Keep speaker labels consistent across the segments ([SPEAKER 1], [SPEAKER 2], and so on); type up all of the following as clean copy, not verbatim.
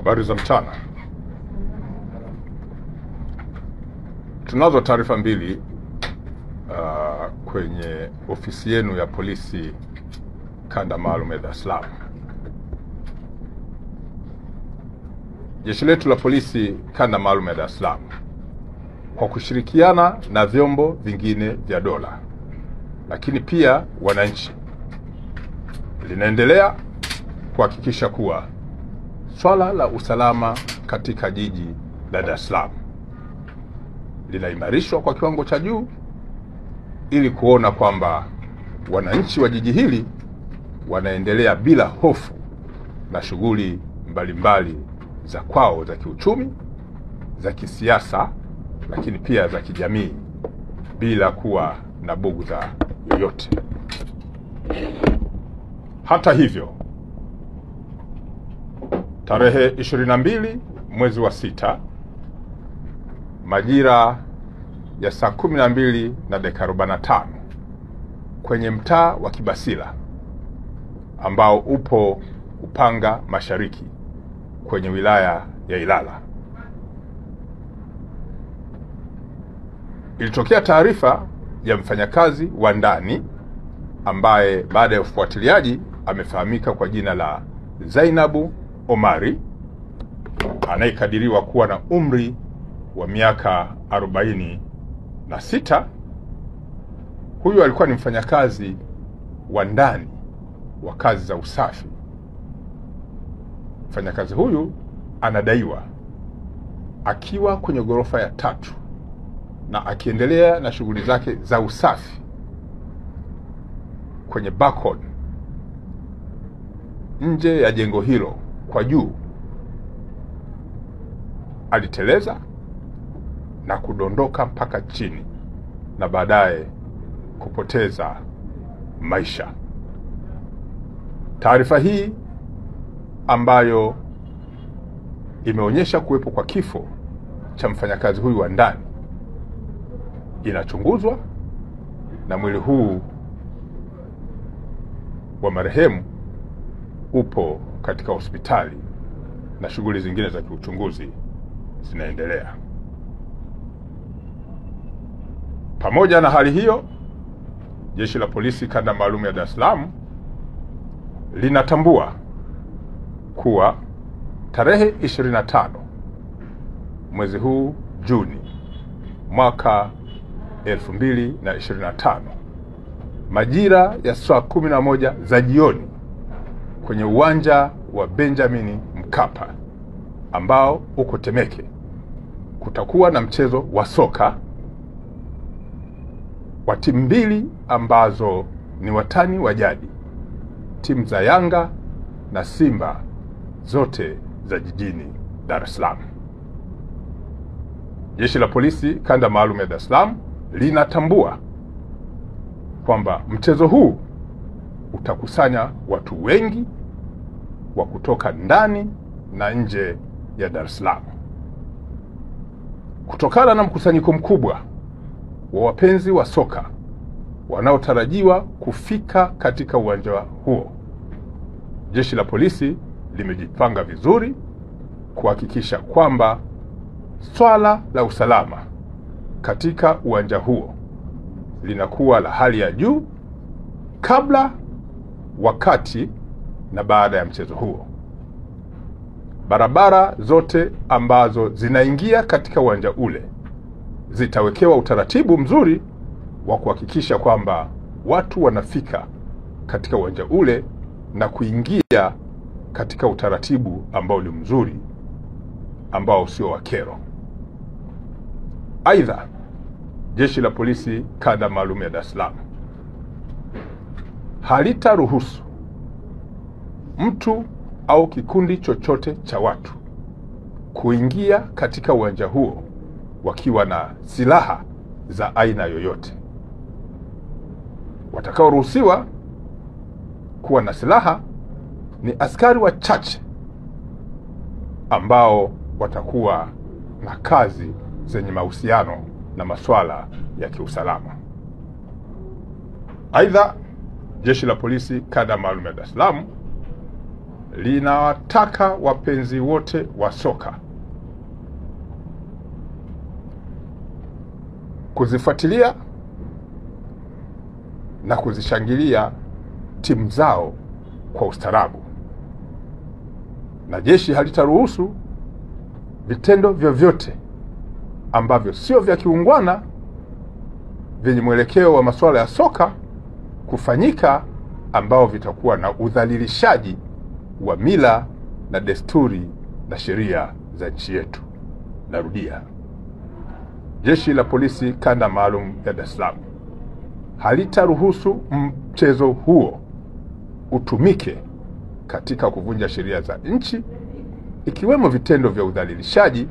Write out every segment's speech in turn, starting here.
[SPEAKER 1] Habari za mchana. Tunazo taarifa mbili kwenye ofisi yenu ya polisi kanda maalum ya Dar es Salaam. Jeshi letu la polisi kanda maalum ya Dar es Salaam kwa kushirikiana na vyombo vingine vya dola, lakini pia wananchi, linaendelea kuhakikisha kuwa swala la usalama katika jiji la Dar es Salaam linaimarishwa kwa kiwango cha juu, ili kuona kwamba wananchi wa jiji hili wanaendelea bila hofu na shughuli mbalimbali za kwao za kiuchumi, za kisiasa, lakini pia za kijamii, bila kuwa na bugudha yoyote. Hata hivyo, tarehe 22 mwezi wa 6 majira ya saa 12:45 kwenye mtaa wa Kibasila ambao upo Upanga Mashariki kwenye wilaya ya Ilala, ilitokea taarifa ya mfanyakazi wa ndani ambaye baada ya ufuatiliaji amefahamika kwa jina la Zainabu Omari, anayekadiriwa kuwa na umri wa miaka 46. Huyu alikuwa ni mfanyakazi wa ndani wa kazi za usafi. Mfanyakazi huyu anadaiwa akiwa kwenye ghorofa ya 3 na akiendelea na shughuli zake za usafi kwenye balcony nje ya jengo hilo kwa juu, aliteleza na kudondoka mpaka chini na baadaye kupoteza maisha. Taarifa hii ambayo imeonyesha kuwepo kwa kifo cha mfanyakazi huyu wa ndani inachunguzwa, na mwili huu wa marehemu upo katika hospitali na shughuli zingine za kiuchunguzi zinaendelea. Pamoja na hali hiyo, jeshi la polisi kanda maalum ya Dar es Salaam linatambua kuwa tarehe 25 mwezi huu Juni mwaka 2025 majira ya saa 11 za jioni kwenye uwanja wa Benjamin Mkapa ambao uko Temeke, kutakuwa na mchezo wa soka wa timu mbili ambazo ni watani wa jadi, timu za Yanga na Simba, zote za jijini Dar es Salaam. Jeshi la polisi kanda maalum ya Dar es Salaam linatambua kwamba mchezo huu utakusanya watu wengi wa kutoka ndani na nje ya Dar es Salaam. Kutokana na mkusanyiko mkubwa wa wapenzi wa soka wanaotarajiwa kufika katika uwanja huo, jeshi la polisi limejipanga vizuri kuhakikisha kwamba swala la usalama katika uwanja huo linakuwa la hali ya juu kabla, wakati na baada ya mchezo huo. Barabara zote ambazo zinaingia katika uwanja ule zitawekewa utaratibu mzuri wa kuhakikisha kwamba watu wanafika katika uwanja ule na kuingia katika utaratibu ambao ni mzuri, ambao sio wa kero. Aidha, jeshi la polisi kanda maalum ya Dar es Salaam halitaruhusu mtu au kikundi chochote cha watu kuingia katika uwanja huo wakiwa na silaha za aina yoyote. Watakaoruhusiwa kuwa na silaha ni askari wachache ambao watakuwa na kazi zenye mahusiano na masuala ya kiusalama. Aidha, jeshi la polisi kanda maalum ya Dar es Salaam linawataka wapenzi wote wa soka kuzifuatilia na kuzishangilia timu zao kwa ustaarabu, na jeshi halitaruhusu vitendo vyovyote ambavyo sio vya kiungwana vyenye mwelekeo wa masuala ya soka kufanyika, ambao vitakuwa na udhalilishaji wa mila na desturi na sheria za nchi yetu. Narudia, Jeshi la Polisi Kanda Maalum ya Dar es Salaam halitaruhusu mchezo huo utumike katika kuvunja sheria za nchi, ikiwemo vitendo vya udhalilishaji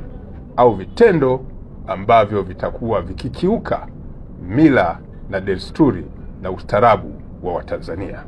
[SPEAKER 1] au vitendo ambavyo vitakuwa vikikiuka mila na desturi na ustaarabu wa Watanzania.